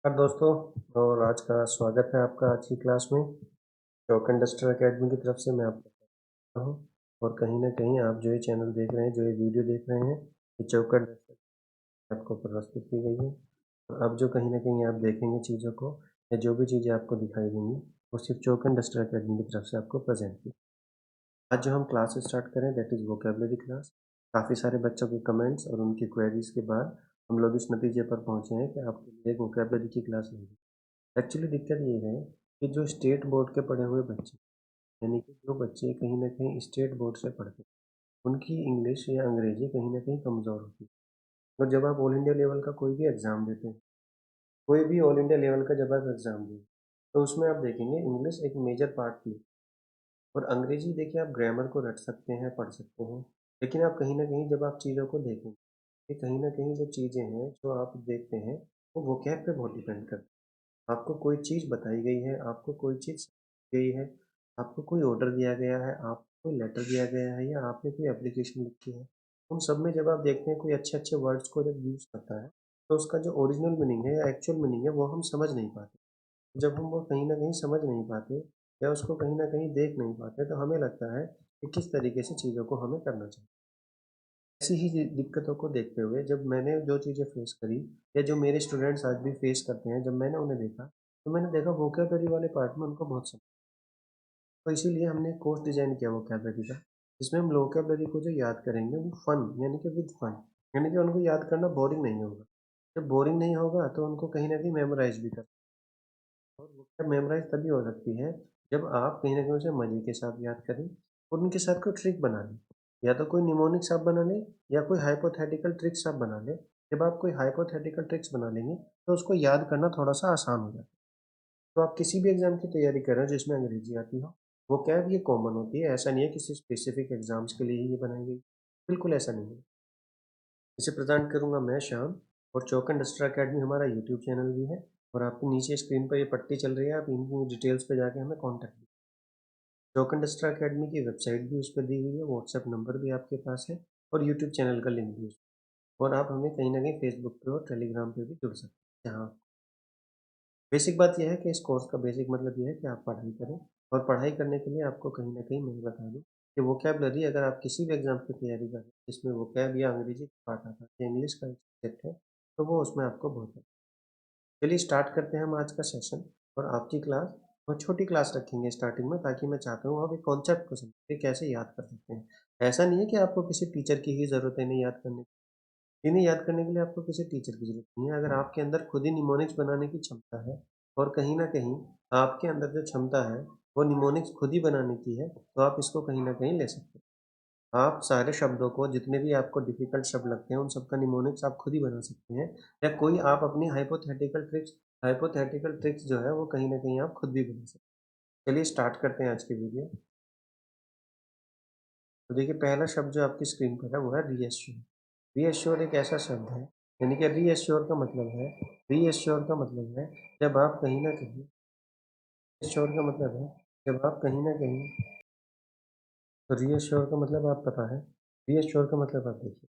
नमस्कार दोस्तों और आज का स्वागत है आपका आज की क्लास में। चौक इंडस्ट्रियल एकेडमी की तरफ से मैं आपका स्वागत करता हूँ। और कहीं ना कहीं आप जो ये चैनल देख रहे हैं, जो ये वीडियो देख रहे हैं, ये चौक इंडस्ट्रियल आपको प्रस्तुत की गई है। और अब जो कहीं ना कहीं आप देखेंगे चीज़ों को, या जो भी चीज़ें आपको दिखाई देंगी, वो सिर्फ चौक इंडस्ट्रियल एकेडमी की तरफ से आपको प्रेजेंट की। आज जो हम क्लास स्टार्ट करें दैट इज़ वोकेबलरी क्लास। काफ़ी सारे बच्चों के कमेंट्स और उनकी क्वेरीज के बाद हम लोग इस नतीजे पर पहुँचे हैं कि आपके लिए एक वोकेबलरी की क्लास लेंगे। एक्चुअली दिक्कत ये है कि जो स्टेट बोर्ड के पढ़े हुए बच्चे, यानी कि जो बच्चे कहीं न कहीं स्टेट बोर्ड से पढ़ते हैं, उनकी इंग्लिश या अंग्रेजी कहीं न कहीं कमज़ोर होती है। और जब आप ऑल इंडिया लेवल का कोई भी एग्ज़ाम देते हैं, कोई भी ऑल इंडिया लेवल का जब आप एग्ज़ाम दें, तो उसमें आप देखेंगे इंग्लिश एक मेजर पार्ट प्ले, और अंग्रेजी देखिए आप ग्रामर को रट सकते हैं, पढ़ सकते हैं। लेकिन आप कहीं न कहीं जब आप चीज़ों को देखेंगे, कि कहीं न कहीं जो चीज़ें हैं, जो आप देखते हैं, वो वोकैब पे बहुत डिपेंड करती है। आपको कोई चीज़ बताई गई है, आपको कोई चीज़ गई है, आपको कोई ऑर्डर दिया गया है, आपको कोई लेटर दिया गया है, या आपने कोई एप्लीकेशन लिखी है। उन सब में जब आप देखते हैं कोई अच्छे-अच्छे वर्ड्स को जब यूज़ करता है, तो उसका जो ओरिजिनल मीनिंग है या एक्चुअल मीनिंग है, वो हम समझ नहीं पाते। जब हम वो कहीं न कहीं समझ नहीं पाते या उसको कहीं न कहीं देख नहीं पाते, तो हमें लगता है कि किस तरीके से चीज़ों को हमें करना चाहिए। ऐसी ही दिक्कतों को देखते हुए जब मैंने जो चीज़ें फेस करी, या जो मेरे स्टूडेंट्स आज भी फेस करते हैं, जब मैंने उन्हें देखा, तो मैंने देखा वोकैब्युलरी वाले पार्ट में उनको बहुत समझ। तो इसीलिए हमने एक कोर्स डिज़ाइन किया वोकैब्युलरी का, जिसमें हम वोकैब्युलरी को जो याद करेंगे वो फन यानी कि विद फन, यानी कि उनको याद करना बोरिंग नहीं होगा। जब बोरिंग नहीं होगा तो उनको कहीं न कहीं मेमोराइज़ भी कर, और वो मेमोराइज़ तभी हो सकती है जब आप कहीं न कहीं उसे मज़े के साथ याद करें और उनके साथ कोई ट्रिक बना लें। या तो कोई निमोनिक्स आप बना लें, या कोई हाइपोथेटिकल ट्रिक्स आप बना लें। जब आप कोई हाइपोथेटिकल ट्रिक्स बना लेंगे, तो उसको याद करना थोड़ा-सा आसान हो जाता है। तो आप किसी भी एग्ज़ाम की तैयारी कर रहे हो जिसमें अंग्रेज़ी आती हो, वो कैब ये कॉमन होती है, ऐसा नहीं है किसी स्पेसिफ़िक एग्ज़ाम्स के लिए ही ये बनाई गई। बिल्कुल ऐसा नहीं है। इसे प्रेज़ेंट करूँगा मैं श्याम, और चौक इंडस्ट्रियल अकेडमी हमारा यूट्यूब चैनल भी है, और आपको नीचे स्क्रीन पर ये पट्टी चल रही है, आप इनकी डिटेल्स पे जाके हमें कॉन्टैक्ट कीजिए। चौक इंडस्ट्रियल अकेडमी की वेबसाइट भी उस पे दी हुई है, व्हाट्सएप नंबर भी आपके पास है, और यूट्यूब चैनल का लिंक भी है। और आप हमें कहीं न कहीं फेसबुक पे और टेलीग्राम पे भी जुड़ सकते हैं। जहाँ बेसिक बात ये है कि इस कोर्स का बेसिक मतलब ये है कि आप पढ़ाई करें, और पढ़ाई करने के लिए आपको कहीं न कहीं मैं बता दूँ कि वोकैब्युलरी अगर आप किसी भी एग्ज़ाम की तैयारी कर रहे हैं, जिसमें वोकैब या अंग्रेजी का पार्ट आता है या इंग्लिश का सब्जेक्ट है, तो वो उसमें आपको बहुत है। चलिए स्टार्ट करते हैं हम आज का सेशन। और आपकी क्लास बहुत छोटी क्लास रखेंगे स्टार्टिंग में, ताकि मैं चाहता हूँ आप एक कॉन्सेप्ट को समझें कि कैसे याद कर सकते हैं। ऐसा नहीं है कि आपको किसी टीचर की ही ज़रूरत है इन्हें याद करने की। इन्हें याद करने के लिए आपको किसी टीचर की ज़रूरत नहीं है। अगर आपके अंदर खुद ही निमोनिक्स बनाने की क्षमता है, और कहीं न कहीं आपके अंदर जो क्षमता है, वो निमोनिक्स खुद ही बनाने की है, तो आप इसको कहीं न कहीं ले सकते हैं। आप सारे शब्दों को, जितने भी आपको डिफ़िकल्ट शब्द लगते हैं, उन सबका निमोनिक्स आप खुद ही बना सकते हैं, या कोई आप अपनी हाइपोथेटिकल ट्रिक्स जो है वो कहीं न कहीं आप खुद भी बना सकते हैं। चलिए स्टार्ट करते हैं आज की वीडियो। तो देखिए पहला शब्द जो आपकी स्क्रीन पर है वो है रीएश्योर। रीएश्योर एक ऐसा शब्द है, यानी कि रीएश्योर का मतलब है जब आप कहीं न कहीं रीएश्योर का मतलब है जब आप कहीं न कहीं तो रीएश्योर का मतलब आप पता है, रीएश्योर का मतलब आप देखिए।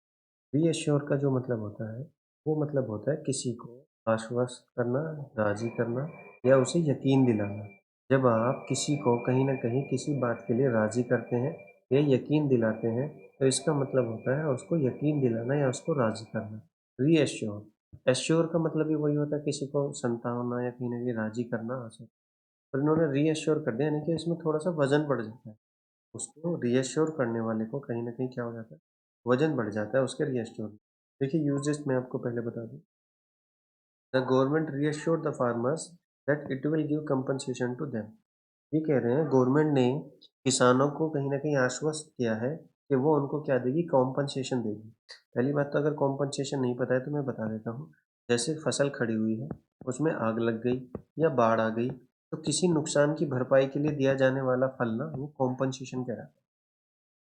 रीएश्योर का जो मतलब होता है, वो मतलब होता है किसी को आश्वस्त करना, राज़ी करना, या उसे यकीन दिलाना। जब आप किसी को कहीं न कहीं किसी बात के लिए राज़ी करते हैं या यकीन दिलाते हैं, तो इसका मतलब होता है उसको यकीन दिलाना या उसको राज़ी करना। रीएश्योर, एश्योर का मतलब भी वही होता है, किसी को संतावना या कहीं न कहीं राज़ी करना आशा। पर इन्होंने रीएश्योर कर दिया, यानी कि इसमें थोड़ा-सा वज़न बढ़ जाता है। उसको रीएश्योर करने वाले को कहीं न कहीं क्या हो जाता है, वज़न बढ़ जाता है उसके रीएश्योर में। देखिए यूजेस मैं आपको पहले बता दूँ। The government reassured the farmers that it will give compensation to them. ये कह रहे हैं गवर्नमेंट ने किसानों को कहीं न कहीं आश्वस्त किया है कि वो उनको क्या देगी, कॉम्पनसेशन देगी। पहली बात तो अगर कॉम्पनसेशन नहीं पता है तो मैं बता देता हूँ। जैसे फसल खड़ी हुई है, उसमें आग लग गई या बाढ़ आ गई, तो किसी नुकसान की भरपाई के लिए दिया जाने वाला फल ना, वो कॉम्पनसेशन कहलाता है।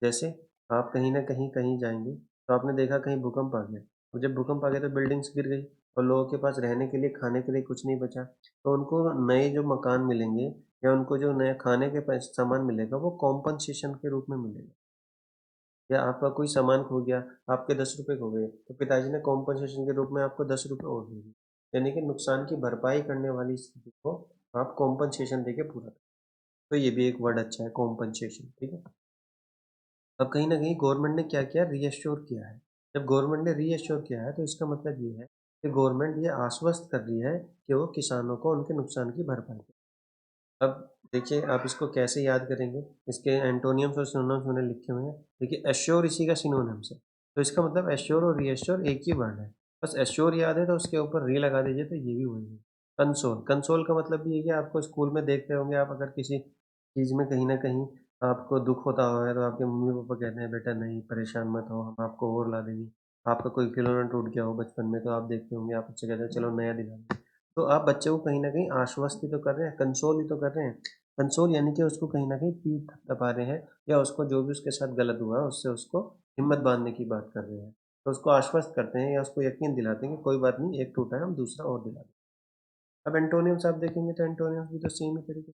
जैसे आप कहीं न कहीं कहीं जाएँगे, तो आपने देखा कहीं भूकंप आ गया, और जब भूकंप आ गया तो बिल्डिंग्स गिर गई, और लोगों के पास रहने के लिए, खाने के लिए कुछ नहीं बचा, तो उनको नए जो मकान मिलेंगे, या उनको जो नया खाने के सामान मिलेगा, वो कॉम्पनसेशन के रूप में मिलेगा। या आपका कोई सामान खो गया, आपके ₹10 खो गए, तो पिताजी ने कॉम्पनसेशन के रूप में आपको ₹10 और दे दिए। यानी कि नुकसान की भरपाई करने वाली स्थिति को आप कॉम्पनसेशन देके पूरा करें। तो ये भी एक वर्ड अच्छा है, कॉम्पनसेशन, ठीक है। अब कहीं ना कहीं गवर्नमेंट ने क्या किया, रीएश्योर किया है। जब गवर्नमेंट ने रीएश्योर किया है तो इसका मतलब ये है कि गवर्नमेंट ये आश्वस्त कर रही है कि वो किसानों को उनके नुकसान की भरपाई करे। अब देखिए आप इसको कैसे याद करेंगे, इसके एंटोनियम्स और सिनोनिम्स मैंने लिखे हुए हैं। देखिए एश्योर इसी का सिनोनिम्स है, तो इसका मतलब एश्योर और रीएश्योर एक ही वर्ड है। बस एश्योर याद है तो उसके ऊपर री लगा दीजिए, तो ये भी वही है। कंसोल, कंसोल का मतलब भी है कि आपको स्कूल में देखते होंगे आप, अगर किसी चीज़ में कहीं ना कहीं आपको दुख होता है तो आपके मम्मी पापा कहते हैं बेटा नहीं परेशान मत हो, हम आपको और ला देंगे। आपका कोई खिलौना टूट गया हो बचपन में तो आप देखते होंगे, आप उससे कहते हैं चलो नया दिला देंगे। तो आप बच्चे को कहीं ना कहीं आश्वस्त ही तो कर रहे हैं, कंसोल ही तो कर रहे हैं। कंसोल यानी कि उसको कहीं ना कहीं पीठ थपथपा रहे हैं, या उसको जो भी उसके साथ गलत हुआ है उससे उसको हिम्मत बांधने की बात कर रहे हैं। तो उसको आश्वस्त करते हैं या उसको यकीन दिलाते हैं कि कोई बात नहीं, एक टूटा है हम दूसरा और दिला दें। अब एंटोनियम्स आप देखेंगे तो एंटोनियम्स भी तो सेम ही तरीके।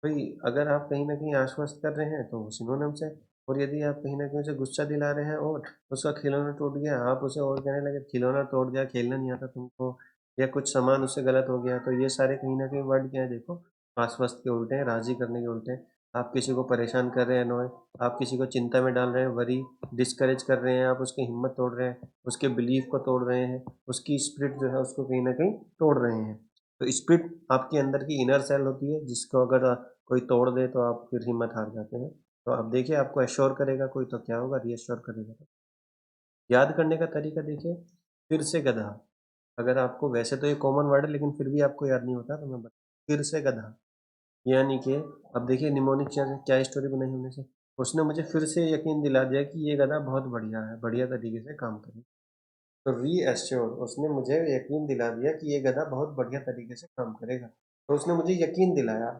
भाई अगर आप कहीं न कहीं आश्वस्त कर रहे हैं तो वो सिनोनिम्स है, और यदि आप कहीं न कहीं उसे गुस्सा दिला रहे हैं और उसका खिलौना टूट गया, आप उसे और कहने लगे खिलौना टूट गया, खेलना नहीं आता तुमको, या कुछ सामान उससे गलत हो गया, तो ये सारे कहीं न कहीं वर्ड क्या है देखो, आश्वस्त के उल्टे हैं, राज़ी करने के उल्टे हैं। आप किसी को परेशान कर रहे हैं अनॉय, आप किसी को चिंता में डाल रहे हैं, वरी, डिस्करेज कर रहे हैं, आप उसकी हिम्मत तोड़ रहे हैं, उसके बिलीफ को तोड़ रहे हैं, उसकी स्पिरिट जो है उसको कहीं न कहीं तोड़ रहे हैं। तो स्पिरिट आपके अंदर की इनर सेल होती है, जिसको अगर कोई तोड़ दे तो आप फिर हिम्मत हार जाते हैं। तो अब देखिए आपको एश्योर करेगा कोई तो क्या होगा, रीएश्योर करेगा। तो याद करने का तरीका देखिए, फिर से गधा। अगर आपको, वैसे तो ये कॉमन वर्ड है लेकिन फिर भी आपको याद नहीं होता तो मैं बता, फिर से गधा, यानी कि अब देखिए निमोनिक क्या क्या स्टोरी बनाई हमने से, उसने मुझे फिर से यकीन दिला दिया कि ये गधा बहुत बढ़िया है, बढ़िया तरीके से काम करे। तो रीएश्योर, उसने मुझे यकीन दिला दिया कि ये गधा बहुत बढ़िया तरीके से काम करेगा। तो उसने मुझे यकीन दिलाया,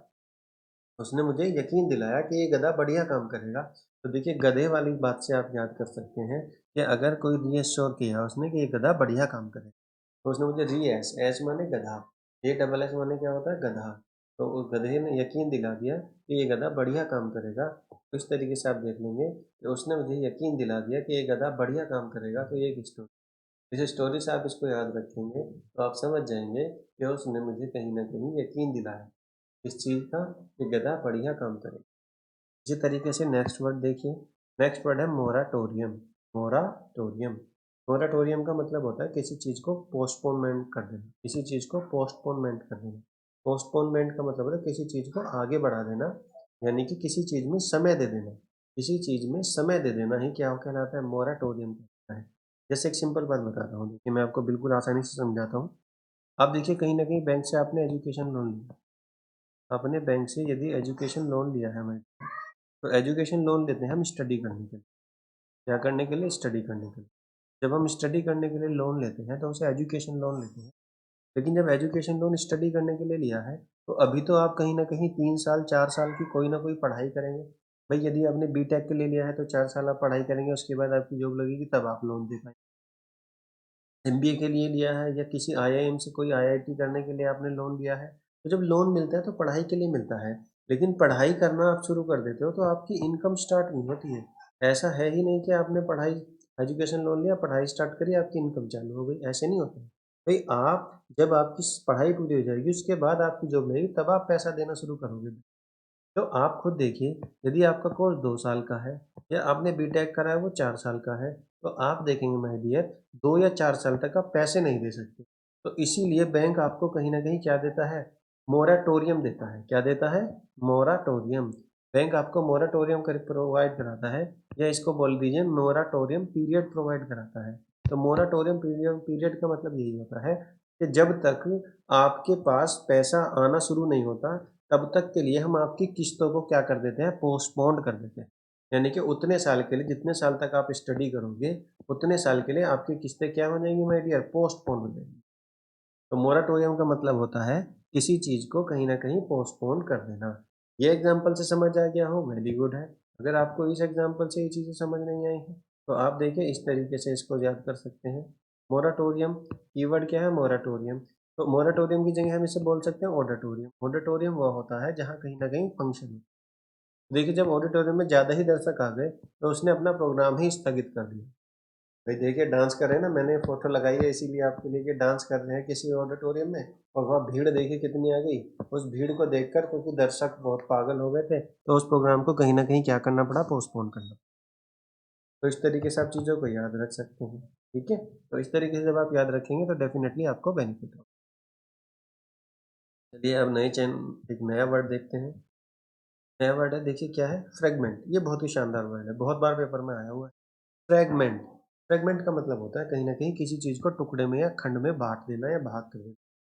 उसने मुझे यकीन दिलाया कि ये गधा बढ़िया काम करेगा। तो देखिए गधे वाली बात से आप याद कर सकते हैं कि अगर कोई रीएश्योर किया उसने कि ये गधा बढ़िया काम करेगा, तो उसने मुझे री एस, एस माने गधा, ए डबल एस माने क्या होता है, गधा। तो उस गधे ने यकीन दिला दिया कि ये गधा बढ़िया काम करेगा। तो इस तरीके से आप देख लेंगे कि उसने मुझे यकीन दिला दिया कि ये गधा बढ़िया काम करेगा, तो ये एक स्टोरी, इस स्टोरी से आप इसको याद रखेंगे तो आप समझ जाएंगे कि उसने मुझे कहीं ना कहीं यकीन दिलाया इस चीज़ का कि गधा बढ़िया काम करेगा। इसी तरीके से नेक्स्ट वर्ड देखिए, नेक्स्ट वर्ड है मोराटोरियम। मोराटोरियम, मोराटोरियम का मतलब होता है किसी चीज़ को पोस्टपोनमेंट कर देना, किसी चीज़ को पोस्टपोनमेंट कर देना। पोस्टपोनमेंट का मतलब होता है किसी चीज़ को आगे बढ़ा देना, यानी कि किसी चीज़ में समय दे देना, किसी चीज़ में समय दे देना ही क्या कहलाता है, मोराटोरियम कहलाता है। जैसे एक सिंपल बात बताता हूँ, देखिए मैं आपको बिल्कुल आसानी से समझाता हूँ। आप देखिए कहीं ना कहीं बैंक से आपने एजुकेशन लोन लिया, आपने बैंक से यदि एजुकेशन लोन लिया है, मैं तो एजुकेशन लोन लेते हैं हम स्टडी करने के लिए। क्या करने के लिए, स्टडी करने के लिए। जब हम स्टडी करने के लिए लोन लेते हैं तो उसे एजुकेशन लोन लेते हैं। लेकिन जब एजुकेशन लोन स्टडी करने के लिए लिया है तो अभी तो आप कहीं ना कहीं 3 साल 4 साल की कोई ना कोई पढ़ाई करेंगे। भाई यदि आपने बीटेक के लिए लिया है तो 4 साल आप पढ़ाई करेंगे, उसके बाद आपकी जॉब लगेगी तब आप लोन दे पाएंगे। एमबीए के लिए लिया है या किसी आईआईएम से कोई आईआईटी करने के लिए आपने लोन लिया है, तो जब लोन मिलता है तो पढ़ाई के लिए मिलता है। लेकिन पढ़ाई करना आप शुरू कर देते हो तो आपकी इनकम स्टार्ट नहीं होती है। ऐसा है ही नहीं कि आपने पढ़ाई, एजुकेशन लोन लिया, पढ़ाई स्टार्ट करी, आपकी इनकम चालू हो गई, ऐसे नहीं होता है। भाई आप, जब आपकी पढ़ाई पूरी हो जाएगी उसके बाद आपकी जॉब लगेगी तब आप पैसा देना शुरू करोगे। तो आप खुद देखिए, यदि आपका कोर्स 2 साल का है या आपने बीटेक करा है वो 4 साल का है, तो आप देखेंगे माय डियर 2 या 4 साल तक आप पैसे नहीं दे सकते। तो इसीलिए बैंक आपको कहीं ना कहीं क्या देता है, मोराटोरियम देता है। क्या देता है, मोराटोरियम। बैंक आपको मोराटोरियम कर प्रोवाइड कराता है, या इसको बोल दीजिए मोराटोरियम पीरियड प्रोवाइड कराता है। तो मोराटोरियम पीरियड, पीरियड का मतलब यही होता है कि जब तक आपके पास पैसा आना शुरू नहीं होता तब तक के लिए हम आपकी किस्तों को क्या कर देते हैं, पोस्टपोन्ड कर देते हैं। यानी कि उतने साल के लिए, जितने साल तक आप स्टडी करोगे उतने साल के लिए आपकी किस्तें क्या हो जाएंगी माय डियर, पोस्टपोन हो जाएंगी। तो मोराटोरियम का मतलब होता है किसी चीज़ को कहीं ना कहीं पोस्टपोन कर देना। ये एग्जाम्पल से समझ आ गया हो, वेरी गुड है। अगर आपको इस एग्जाम्पल से ये चीज़ें समझ नहीं आई हैं तो आप देखिए इस तरीके से इसको याद कर सकते हैं। मोराटोरियम, कीवर्ड क्या है, मोराटोरियम। तो मोराटोरियम की जगह हम इसे बोल सकते हैं ऑडिटोरियम। ऑडिटोरियम वह होता है जहाँ कहीं ना कहीं फंक्शन हो। देखिए जब ऑडिटोरियम में ज़्यादा ही दर्शक आ गए तो उसने अपना प्रोग्राम ही स्थगित कर दिया। भाई देखिए डांस कर रहे हैं ना, मैंने फोटो लगाई है इसीलिए आपके लिए कि डांस कर रहे हैं किसी ऑडिटोरियम में, और वहाँ भीड़ देखिए कितनी आ गई। उस भीड़ को देखकर क्योंकि दर्शक बहुत पागल हो गए थे, तो उस प्रोग्राम को कहीं ना कहीं क्या करना पड़ा, पोस्टपोन करना। तो इस तरीके से आप चीज़ों को याद रख सकते हैं। ठीक है, तो इस तरीके से जब आप याद रखेंगे तो डेफिनेटली आपको बेनिफिट होगा। चलिए अब नए चैन एक नया वर्ड देखते हैं। नया वर्ड है, देखिए क्या है, फ्रेगमेंट। ये बहुत ही शानदार वर्ड है, बहुत बार पेपर में आया हुआ है। फ्रेगमेंट, फ्रेगमेंट का मतलब होता है कहीं ना कहीं किसी चीज़ को टुकड़े में या खंड में बांट देना या भाग कर देना।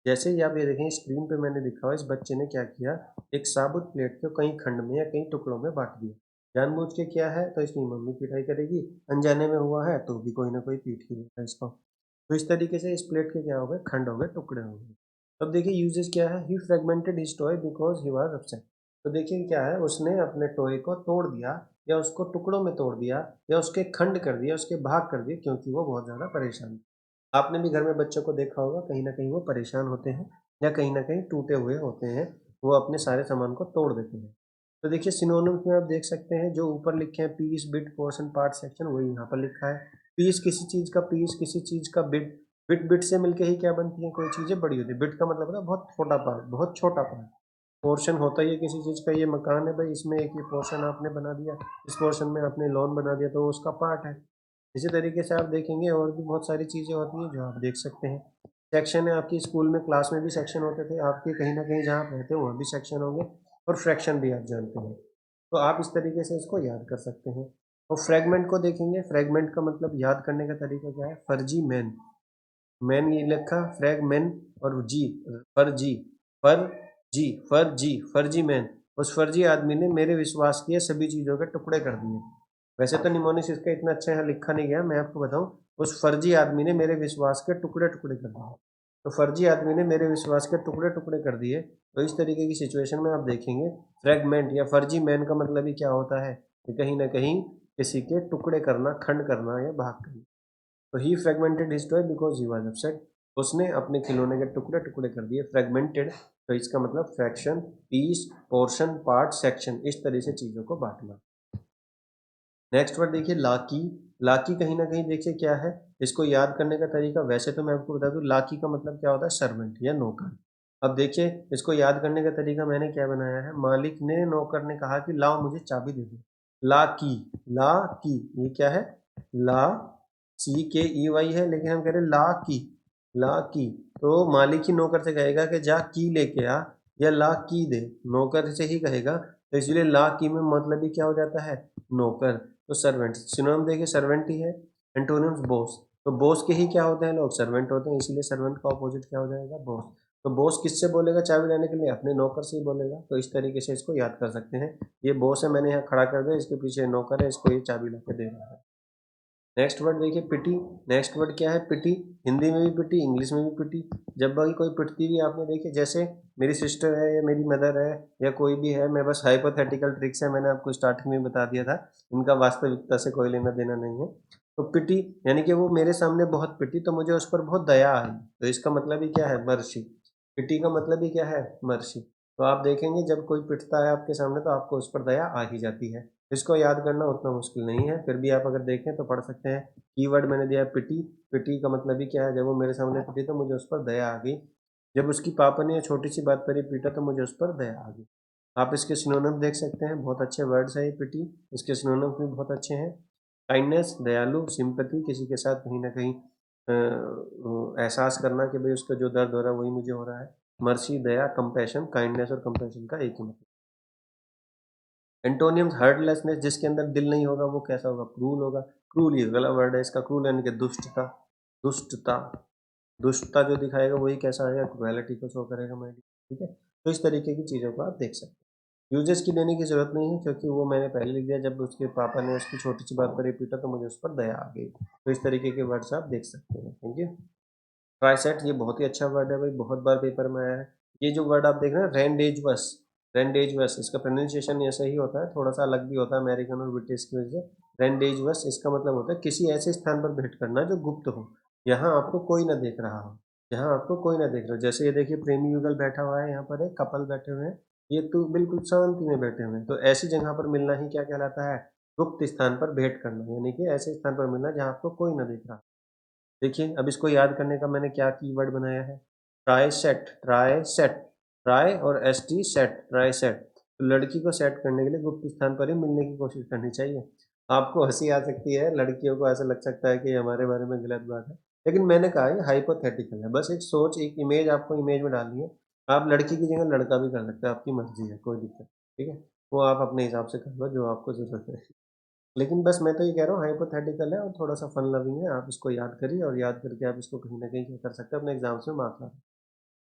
जैसे ही आप ये देखें स्क्रीन पे मैंने दिखा हुआ, इस बच्चे ने क्या किया, एक साबुत प्लेट को कई खंड में या कई टुकड़ों में बांट दिया। जानबूझ के किया है तो इसकी मम्मी पिटाई करेगी, अनजाने में हुआ है तो भी कोई ना कोई पीट ही देगा इसको। तो इस तरीके से इस प्लेट के क्या हो गए, खंड हो गए, टुकड़े हो गए। अब देखिए यूजेस क्या है, he fragmented his toy because he was upset. तो देखिए क्या है, उसने अपने टॉय को तोड़ दिया या उसको टुकड़ों में तोड़ दिया या उसके खंड कर दिया, उसके भाग कर दिए, क्योंकि वो बहुत ज़्यादा परेशान था। आपने भी घर में बच्चों को देखा होगा, कहीं ना कहीं वो परेशान होते हैं या कहीं ना कहीं टूटे हुए होते हैं, वो अपने सारे सामान को तोड़ देते हैं। तो देखिए सिनोनिम्स में आप देख सकते हैं, जो ऊपर लिखे हैं piece, bit, portion, part, section, वही यहाँ पर लिखा है। पीस किसी चीज़ का पीस, किसी चीज़ का बिट। बिट बिट से मिलके ही क्या बनती है, कोई चीज़ें बड़ी होती है। बिट का मतलब होता है बहुत छोटा पार्ट, बहुत छोटा पार्ट। पोर्शन होता ही है किसी चीज़ का, ये मकान है भाई, इसमें एक ये पोर्शन आपने बना दिया, इस पोर्शन में आपने लॉन बना दिया तो उसका पार्ट है। इसी तरीके से आप देखेंगे और भी बहुत सारी चीज़ें होती हैं जो आप देख सकते हैं। सेक्शन है, आपकी स्कूल में क्लास में भी सेक्शन होते थे, आपके कहीं ना कहीं जहाँ आप रहते हो वहाँ भी सेक्शन होंगे। और फ्रैक्शन भी आप जानते हैं, तो आप इस तरीके से इसको याद कर सकते हैं। और फ्रैगमेंट को देखेंगे, फ्रैगमेंट का मतलब याद करने का तरीका क्या है, फर्जी मैन। मैन ये लिखा, फ्रैग मैन, और जी, फर्जी, फर जी, फर्जी, फर्जी मैन। उस फर्जी आदमी ने मेरे विश्वास के सभी चीज़ों के टुकड़े कर दिए। वैसे तो निमोनिस इसका इतना अच्छा यहाँ लिखा नहीं गया, मैं आपको बताऊं, उस फर्जी आदमी ने मेरे विश्वास के टुकड़े टुकड़े कर दिए। तो फर्जी आदमी ने मेरे विश्वास के टुकड़े टुकड़े कर दिए। तो इस तरीके की सिचुएशन में आप देखेंगे, फ्रैगमेंट या फर्जी मैन का मतलब ही क्या होता है, कि कहीं ना कहीं किसी के टुकड़े करना, खंड करना या भाग करना। तो he fragmented his toy because he was upset. उसने अपने खिलौने के टुकड़े टुकड़े कर दिए। फ्रेगमेंटेड, तो इसका मतलब fraction, piece, portion, part, section, इस तरह से चीज़ों को बांटना। नेक्स्ट वर्ड देखिए, लाकी। लाकी कहीं ना कहीं देखिए क्या है, इसको याद करने का तरीका, वैसे तो मैं आपको बता दूं लाकी का मतलब क्या होता है, सर्वेंट या नौकर। अब देखिए इसको याद करने का तरीका मैंने क्या बनाया है, मालिक ने नौकर ने कहा कि लाओ मुझे चाबी दे दो। ला की, ला की, ये क्या है, ला, सी के ई वाई है, लेकिन हम कह रहे हैं ला की, ला की। तो मालिक ही नौकर से कहेगा कि जा की लेके आ, या ला की दे, नौकर से ही कहेगा। तो इसलिए ला की में मतलब ही क्या हो जाता है, नौकर। तो सर्वेंट, सिनोनिम देखिए सर्वेंट ही है। एंटोनिम्स बॉस, तो बॉस के ही क्या होते हैं लोग, सर्वेंट होते हैं, इसलिए सर्वेंट का ऑपोजिट क्या हो जाएगा, बॉस। तो बॉस किससे बोलेगा चाबी लाने के लिए, अपने नौकर से ही बोलेगा। तो इस तरीके से इसको याद कर सकते हैं, ये बॉस है, मैंने यहाँ खड़ा कर दिया, इसके पीछे नौकर है, इसको ये चाबी ला के दे रहा है। नेक्स्ट वर्ड देखिए, पिटी। नेक्स्ट वर्ड क्या है, पिटी। हिंदी में भी पिटी, इंग्लिश में भी पिटी। जब भी कोई पिटती हुई आपने देखी, जैसे मेरी सिस्टर है या मेरी मदर है या कोई भी है, मैं बस हाइपोथेटिकल ट्रिक्स है, मैंने आपको स्टार्टिंग में बता दिया था, इनका वास्तविकता से कोई लेना देना नहीं है। तो पिटी यानी कि वो मेरे सामने बहुत पिटी तो मुझे उस पर बहुत दया आई, तो इसका मतलब ही क्या है, मर्सी। पिटी का मतलब ही क्या है, मर्सी। तो आप देखेंगे जब कोई पिटता है आपके सामने तो आपको उस पर दया आ ही जाती है। इसको याद करना उतना मुश्किल नहीं है, फिर भी आप अगर देखें तो पढ़ सकते हैं। कीवर्ड मैंने दिया पिटी। पिटी का मतलब ही क्या है, जब वो मेरे सामने पिटी तो मुझे उस पर दया आ गई। जब उसकी पापा ने छोटी सी बात पर ही पीटा तो मुझे उस पर दया आ गई। आप इसके सिनोनिम देख सकते हैं, बहुत अच्छे वर्ड्स है ये पिटी, इसके सिनोनिम भी बहुत अच्छे हैं। काइंडनेस, दयालु, सिंपैथी, किसी के साथ कहीं ना कहीं एहसास करना कि भाई उसका जो दर्द हो रहा है वही मुझे हो रहा है। मर्सी, दया, कंपैशन, काइंडनेस और कंपैशन का एक ही मतलब। एंटोनियम्स, हार्टलेसनेस, जिसके अंदर दिल नहीं होगा वो कैसा होगा, क्रूल होगा। क्रूल ये गलत वर्ड है इसका, क्रूल यानी कि दुष्टता, दुष्टता, दुष्टता जो दिखाएगा वही कैसा आएगा, क्रुएलिटी को शो करेगा माइंड। ठीक है, तो इस तरीके की चीज़ों को आप देख सकते हैं। यूजेस की देने की जरूरत नहीं है क्योंकि वो मैंने पहले लिख दिया, जब उसके पापा ने उसकी छोटी सी बात पर ही पीटा तो मुझे उस पर दया आ गई। तो इस तरीके के वर्ड्स आप देख सकते हैं। Thank you. ट्राइसेट, ये बहुत ही अच्छा वर्ड है भाई, बहुत बार पेपर में आया है। ये जो वर्ड आप देख रहे हैं, रेंडेजवस, रेंडेजवस, इसका प्रोनाउंसिएशन ऐसा ही होता है, थोड़ा सा अलग भी होता है अमेरिकन और ब्रिटिश की वजह से। रेंडेजवस इसका मतलब होता है किसी ऐसे स्थान पर भेंट करना जो गुप्त हो, यहाँ आपको कोई ना देख रहा हो, यहाँ आपको कोई ना देख रहा हो। जैसे ये देखिए प्रेमी युगल बैठा हुआ है, यहाँ पर एक कपल बैठे हुए हैं, ये तो बिल्कुल शांति में बैठे हुए हैं, तो ऐसी जगह पर मिलना ही क्या कहलाता है, गुप्त स्थान पर भेंट करना, यानी कि ऐसे स्थान पर मिलना जहाँ आपको कोई ना देख रहा। देखिए अब इसको याद करने का मैंने क्या कीवर्ड बनाया है, ट्राइसेट, ट्राइसेट, ट्राई और एसटी सेट, ट्राइसेट। तो लड़की को सेट करने के लिए गुप्त स्थान पर ही मिलने की कोशिश करनी चाहिए। आपको हंसी आ सकती है, लड़कियों को ऐसा लग सकता है कि हमारे बारे में गलत बात है, लेकिन मैंने कहा ये हाइपोथेटिकल है, बस एक सोच, एक इमेज आपको इमेज में डालनी है। आप लड़की की जगह लड़का भी कर सकते हैं, आपकी मर्जी है, कोई दिक्कत, ठीक है, वो आप अपने हिसाब से कर लो जो आपको जरूरत है। लेकिन बस मैं तो ये कह रहा हूँ हाइपोथेटिकल है और थोड़ा सा फन लविंग है, आप इसको याद करिए और याद करके आप इसको कहीं ना कहीं क्या कर सकते हैं, अपने एग्जाम्स में मार्क्स ला।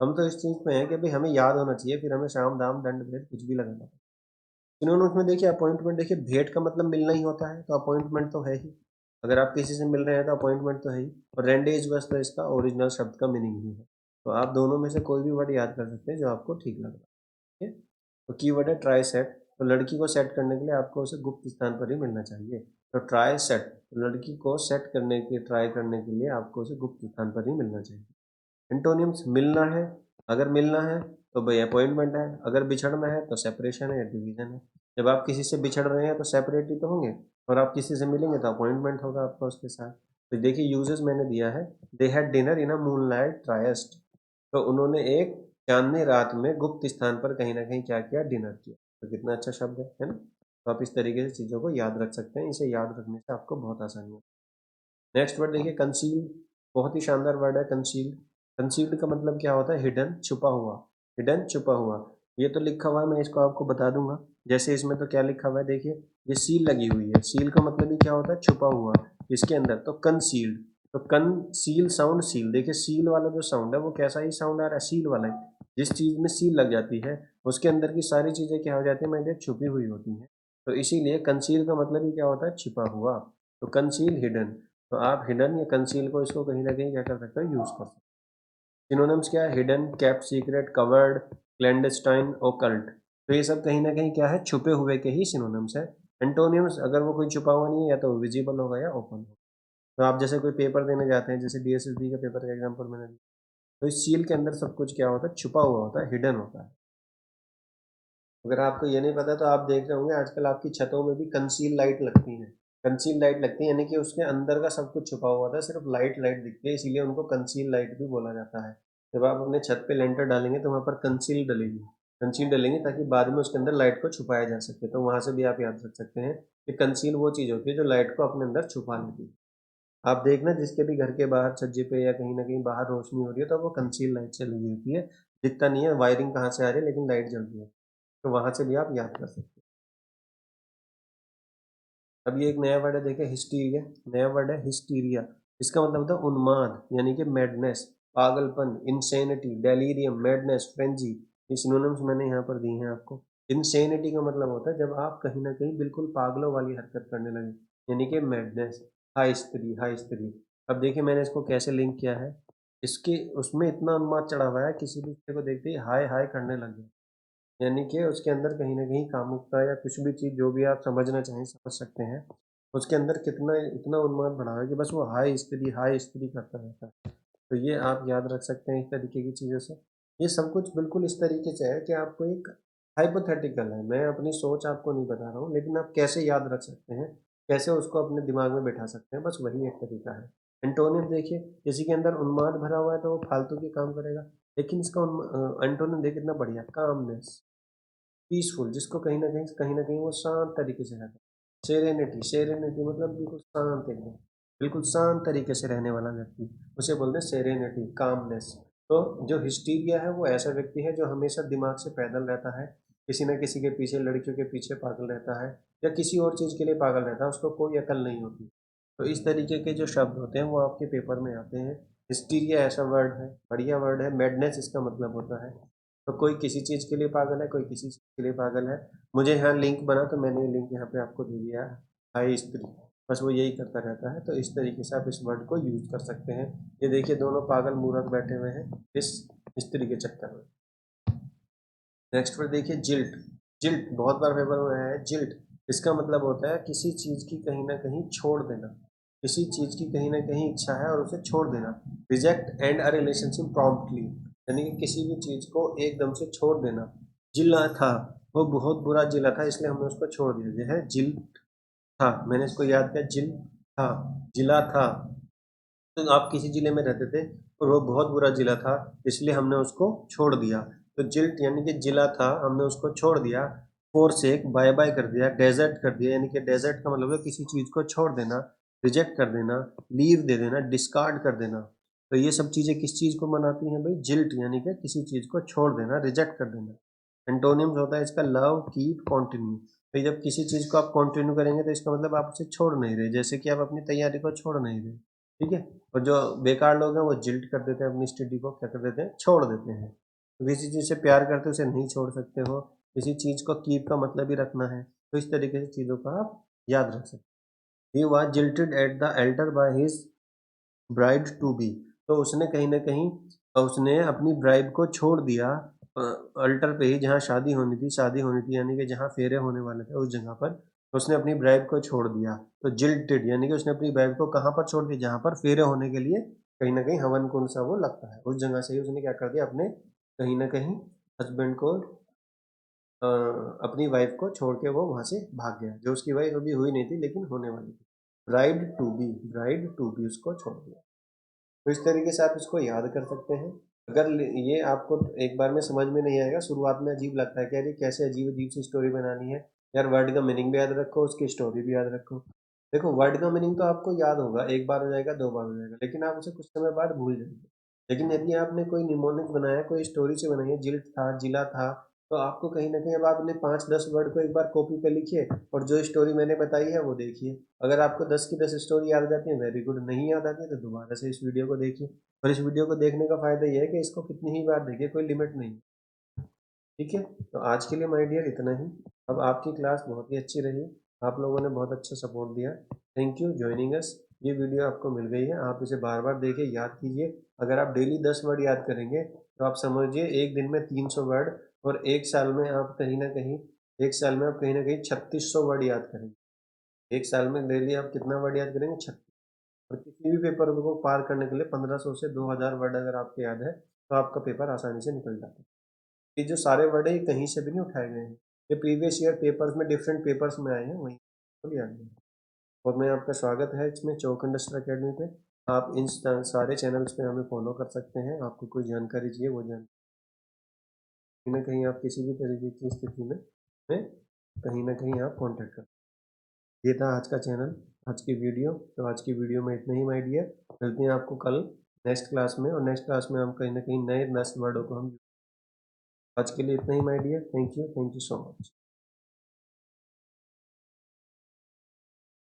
हम तो इस चीज़ में हैं कि भाई हमें याद होना चाहिए, फिर हमें शाम दाम दंड भेद कुछ भी लगाना। इन्होंने उसमें देखिए अपॉइंटमेंट, देखिए भेंट का मतलब मिलना ही होता है, तो अपॉइंटमेंट तो है ही। अगर आप किसी से मिल रहे हैं तो अपॉइंटमेंट तो है ही, और रेंडेज बस तो इसका ओरिजिनल शब्द का मीनिंग ही है। तो आप दोनों में से कोई भी वर्ड याद कर सकते हैं जो आपको ठीक लग रहा है, ठीक है। तो कीवर्ड है ट्राई सेट। तो लड़की को सेट करने के लिए आपको उसे गुप्त स्थान पर ही मिलना चाहिए। तो ट्राई सेट, तो लड़की को सेट करने के ट्राई करने के लिए आपको उसे गुप्त स्थान पर ही मिलना चाहिए। एंटोनिम्स, मिलना है, अगर मिलना है तो भाई अपॉइंटमेंट है, अगर बिछड़ना है तो सेपरेशन है या डिवीजन है। जब आप किसी से बिछड़ रहे हैं तो सेपरेट ही तो होंगे, और आप किसी से मिलेंगे तो अपॉइंटमेंट होगा आपका उसके साथ। तो देखिए यूजेस मैंने दिया है, they had dinner in a moonlight tryst, तो उन्होंने एक चांदनी रात में गुप्त स्थान पर कहीं ना कहीं क्या किया, डिनर किया। तो कितना अच्छा शब्द है ना। तो आप इस तरीके से चीज़ों को याद रख सकते हैं, इसे याद रखने से आपको बहुत आसानी है। नेक्स्ट वर्ड देखिए कंसील, बहुत ही शानदार वर्ड है कंसील। कंसील्ड का मतलब क्या होता है, हिडन, छुपा हुआ, हिडन छुपा हुआ। ये तो लिखा हुआ है, मैं इसको आपको बता दूंगा। जैसे इसमें तो क्या लिखा हुआ है देखिए, ये सील लगी हुई है, सील का मतलब ही क्या होता है, छुपा हुआ। इसके अंदर तो कंसील्ड, तो कंसील साउंड सील, देखिए सील वाला जो साउंड है वो कैसा ही साउंड आ रहा है, सील वाला है। जिस चीज में सील लग जाती है उसके अंदर की सारी चीजें क्या हो जाती है, मेरे छुपी हुई होती हैं। तो इसीलिए कंसील का मतलब ही क्या होता है, छिपा हुआ। तो कंसील, हिडन। तो आप हिडन या कंसील को इसको कहीं ना कहीं क्या कर सकते हो, यूज कर सकते हो। सिनोनिम्स क्या है, hidden, kept secret, covered, clandestine, occult. तो ये सब कहीं ना कहीं क्या है, छुपे हुए के ही सिनोनिम्स है। एंटोनिम्स, अगर वो कोई छुपा हुआ नहीं है या तो विजिबल होगा या ओपन होगा। तो आप जैसे कोई पेपर देने जाते हैं, जैसे डीएसएसबी का पेपर का एग्जाम्पल मैंने दिया, तो इस सील के अंदर सब कुछ क्या होता है, छुपा हुआ होता है, हिडन होता है। अगर आपको ये नहीं पता तो आप देख रहे होंगे आजकल आपकी छतों में भी कंसील लाइट लगती हैं। कंसील लाइट लगती है यानी कि उसके अंदर का सब कुछ छुपा हुआ था, सिर्फ लाइट लाइट दिखती है, इसीलिए उनको कंसील लाइट भी बोला जाता है। जब आप अपने छत पे लेंटर डालेंगे तो वहाँ पर कंसील डलेगी, कंसील डलेंगे ताकि बाद में उसके अंदर लाइट को छुपाया जा सके। तो वहाँ से भी आप याद रख सकते हैं कि कंसील वो चीज़ होती है जो लाइट को अपने अंदर छुपा लेती है। आप देखना जिसके भी घर के बाहर छज्जे पे या कहीं ना कहीं बाहर रोशनी हो रही है तो वो कंसील लाइट से लगी होती है, दिखता नहीं है वायरिंग कहाँ से आ रही है लेकिन लाइट जल रही है। तो वहां से भी आप याद कर सकते हैं। अब ये एक नया वर्ड है देखिए, हिस्टीरिया, नया वर्ड है हिस्टीरिया। इसका मतलब होता है उन्माद, यानी कि मैडनेस, पागलपन, इंसेनिटी, डेलीरियम, मैडनेस, फ्रेंजी। ये सिनोनिम्स मैंने यहाँ पर दिए हैं आपको। इंसेनिटी का मतलब होता है जब आप कहीं ना कहीं बिल्कुल पागलों वाली हरकत करने लगे, यानी कि मैडनेस। हाई स्त्री, हाई स्त्री। अब देखिए मैंने इसको कैसे लिंक किया है, इसके उसमें इतना उन्माद चढ़ा हुआ है किसी दूसरे को देखते ही हाय हाय करने लग गए, यानी कि उसके अंदर कहीं न कहीं कामुकता या कुछ भी चीज़ जो भी आप समझना चाहें समझ सकते हैं। उसके अंदर कितना इतना उन्माद बढ़ा है कि बस वो हाय स्त्री करता रहता है। तो ये आप याद रख सकते हैं इस तरीके की चीज़ों से। ये सब कुछ बिल्कुल इस तरीके से है कि आपको एक हाइपोथेटिकल है, मैं अपनी सोच आपको नहीं बता रहा हूँ, लेकिन आप कैसे याद रख सकते हैं, कैसे उसको अपने दिमाग में बैठा सकते हैं, बस वही एक तरीका है। एंटोनिम देखिए, किसी के अंदर उन्माद भरा हुआ है तो वो फालतू के काम करेगा, लेकिन इसका एंटोनिम देखिए कितना बढ़िया, कामनेस, पीसफुल, जिसको कहीं ना कहीं वो शांत तरीके से रहता है। सेरेनिटी, सेरेनिटी मतलब बिल्कुल शांत एकदम, बिल्कुल शांत तरीके से रहने वाला व्यक्ति, उसे बोलते हैं सेरेनिटी, कामनेस। तो जो हिस्टीरिया है वो ऐसा व्यक्ति है जो हमेशा दिमाग से पैदल रहता है, किसी न किसी के पीछे, लड़कियों के पीछे पागल रहता है या किसी और चीज़ के लिए पागल रहता है, उसको कोई अकल नहीं होती। तो इस तरीके के जो शब्द होते हैं वो आपके पेपर में आते हैं। हिस्टीरिया ऐसा वर्ड है, बढ़िया वर्ड है। मैडनेस इसका मतलब होता है, तो कोई किसी चीज़ के लिए पागल है, कोई किसी चीज़ के लिए पागल है। मुझे यहाँ लिंक बना तो मैंने ये लिंक यहाँ पे आपको दे दिया है, हाई स्त्री। बस वो यही करता रहता है, तो इस तरीके से आप इस वर्ड को यूज कर सकते हैं। ये देखिए दोनों पागल मूर्ख बैठे हुए हैं इस स्त्री के चक्कर में। नेक्स्ट वर्ड देखिए जिल्ट, जिल्ट बहुत बार पेपर में आया है, जिल्ट। इसका मतलब होता है किसी चीज़ की कहीं ना कहीं छोड़ देना, किसी चीज़ की कहीं ना कहीं इच्छा है और उसे छोड़ देना। Reject and a relationship promptly, यानी कि किसी भी चीज़ को एकदम से छोड़ देना। जिला था, वो बहुत बुरा जिला था इसलिए हमने उसको छोड़ दिया, ये है जिल्ट। था, मैंने इसको याद किया, जिल था, जिला था। तो आप किसी जिले में रहते थे और वो बहुत बुरा जिला था, इसलिए हमने उसको छोड़ दिया। तो जिल्ट यानी कि जिला था, हमने उसको छोड़ दिया। फोरसेक बाय बाय कर दिया, डेजर्ट कर दिया, यानी कि डेजर्ट का मतलब है किसी चीज को छोड़ देना, रिजेक्ट कर देना, लीव दे देना, डिस्कार्ड कर देना। तो ये सब चीजें किस चीज को मनाती हैं भाई? जिल्ट यानी कि किसी चीज को छोड़ देना, रिजेक्ट कर देना। एंटोनिम्स होता है इसका लव, कीप, कॉन्टिन्यू। तो जब किसी चीज को आप कंटिन्यू करेंगे तो इसका मतलब आप उसे छोड़ नहीं रहे, जैसे कि आप अपनी तैयारी को छोड़ नहीं रहे। ठीक है। और जो बेकार लोग हैं वो जिल्ट कर देते हैं, अपनी स्टडी को क्या कर देते हैं? छोड़ देते हैं। तो किसी चीज़ से प्यार करते हो उसे नहीं छोड़ सकते हो। किसी चीज़ को कीप का मतलब ही रखना है, तो इस तरीके से चीज़ों का आप याद रख सकते हैं। He was jilted at the altar by his bride to be. तो उसने कहीं ना कहीं उसने अपनी ब्राइड को छोड़ दिया अल्टर पे ही, जहाँ शादी होनी थी यानी कि जहाँ फेरे होने वाले थे उस जगह पर उसने अपनी ब्राइड को छोड़ दिया। तो जिल्टेड यानी कि उसने अपनी ब्राइड को कहाँ पर छोड़ दिया? जहाँ पर फेरे होने के लिए कहीं ना कहीं हवन कुंड सा वो लगता है, उस जगह से ही उसने क्या कर दिया? अपने कहीं ना कहीं हस्बैंड को अपनी वाइफ को छोड़ के वो वहां से भाग गया, जो उसकी वाइफ अभी हुई नहीं थी लेकिन होने वाली थी। ब्राइड टू बी उसको छोड़ दिया। तो इस तरीके से आप इसको याद कर सकते हैं। अगर ये आपको एक बार में समझ में नहीं आएगा, शुरुआत में अजीब लगता है कि यार ये कैसे अजीब अजीब सी स्टोरी बनानी है। यार वर्ड का मीनिंग भी याद रखो, उसकी स्टोरी भी याद रखो। देखो वर्ड का मीनिंग तो आपको याद होगा, एक बार हो जाएगा, दो बार हो जाएगा, लेकिन आप उसे कुछ समय बाद भूल जाएंगे। लेकिन यदि आपने कोई निमोनिक बनाया, कोई स्टोरी से बनाई है, जिल्ट था, जिला था, तो आपको कहीं ना कहीं अब आपने 5-10 वर्ड को एक बार कॉपी पे लिखिए और जो स्टोरी मैंने बताई है वो देखिए। अगर आपको 10 की 10 स्टोरी याद आ जाती है, वेरी गुड। नहीं याद आती है तो दोबारा से इस वीडियो को देखिए। और इस वीडियो को देखने का फायदा यह है कि इसको कितनी ही बार देखिए, कोई लिमिट नहीं। ठीक है। तो आज के लिए माय डियर इतना ही। अब आपकी क्लास बहुत ही अच्छी रही, आप लोगों ने बहुत अच्छा सपोर्ट दिया। Thank you joining us. ये वीडियो आपको मिल गई है, आप इसे बार बार देखिए, याद कीजिए। अगर आप डेली 10 वर्ड याद करेंगे तो आप समझिए एक दिन में 300 वर्ड, और एक साल में आप कहीं ना कहीं, एक साल में आप कहीं ना कहीं 3600 वर्ड याद करेंगे। एक साल में डेली आप कितना वर्ड याद करेंगे? 36। और किसी भी पेपर को पार करने के लिए 1500 से 2000 वर्ड अगर आपको याद है तो आपका पेपर आसानी से निकल जाता है। ये जो सारे वर्ड है ये कहीं से भी नहीं उठाए गए हैं, ये प्रीवियस ईयर पेपर्स में, डिफरेंट पेपर्स में आए हैं, वहीं तो याद नहीं। और मैं आपका स्वागत है इसमें चौक इंडस्ट्रियल अकेडमी पे। आप इन सारे चैनल्स पे हमें फॉलो कर सकते हैं, आपको कोई जानकारी चाहिए वो जानकारी, कहीं ना कहीं आप किसी भी तरीके की स्थिति में कहीं ना कहीं आप कॉन्टेक्ट कर। ये था आज का चैनल, आज की वीडियो। तो आज की वीडियो में इतना ही माय डियर, मिलते हैं आपको कल नेक्स्ट क्लास में, और नेक्स्ट क्लास में हम कहीं ना कहीं नए नेक्स्ट वर्डों को हम। आज के लिए इतना ही my dear, thank you so much.